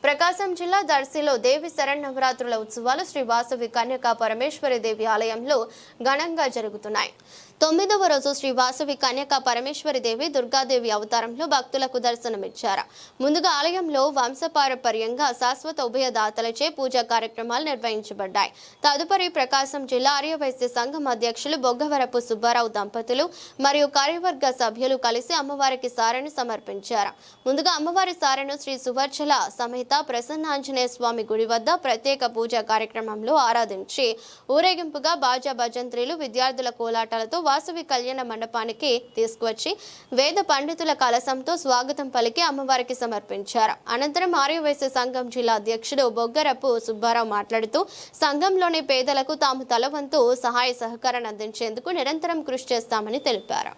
ప్రకాశం జిల్లా దర్శిలో దేవి శరన్నవరాత్రుల ఉత్సవాలు శ్రీ వాసవి కన్యకా పరమేశ్వరి దేవి ఆలయంలో ఘనంగా జరుగుతున్నాయి. 9వ రోజు శ్రీ వాసవి కన్యకా పరమేశ్వరి దేవి దుర్గాదేవి అవతారంలో భక్తులకు దర్శనమిచ్చారు. ముందుగా ఆలయంలో వంశపారపర్యంగా శాశ్వత ఉభయదాతలచే పూజా కార్యక్రమాలు నిర్వహించబడ్డాయి. తదుపరి ప్రకాశం జిల్లా ఆర్యవైశ్య సంఘం అధ్యక్షులు బొగ్గవరపు సుబ్బారావు దంపతులు మరియు కార్యవర్గ సభ్యులు కలిసి అమ్మవారికి సారెను సమర్పించారు. ముందుగా అమ్మవారి సారెను శ్రీ సువర్చల సమేత ప్రసన్నాంజనేయ స్వామి గుడి వద్ద ప్రత్యేక పూజా కార్యక్రమంలో ఆరాధించి ఊరేగింపుగా బాజా భజంత్రీలు విద్యార్థుల కోలాటాలతో వాసవి కళ్యాణ మండపానికి తీసుకువచ్చి వేద పండితుల కలశంతో స్వాగతం పలికి అమ్మవారికి సమర్పించారు. అనంతరం ఆర్యవైశ్య సంఘం జిల్లా అధ్యక్షుడు బొగ్గరపు సుబ్బారావు మాట్లాడుతూ సంఘంలోని పేదలకు తాము తలవంతు సహాయ సహకారాన్ని అందించేందుకు నిరంతరం కృషి చేస్తామని తెలిపారు.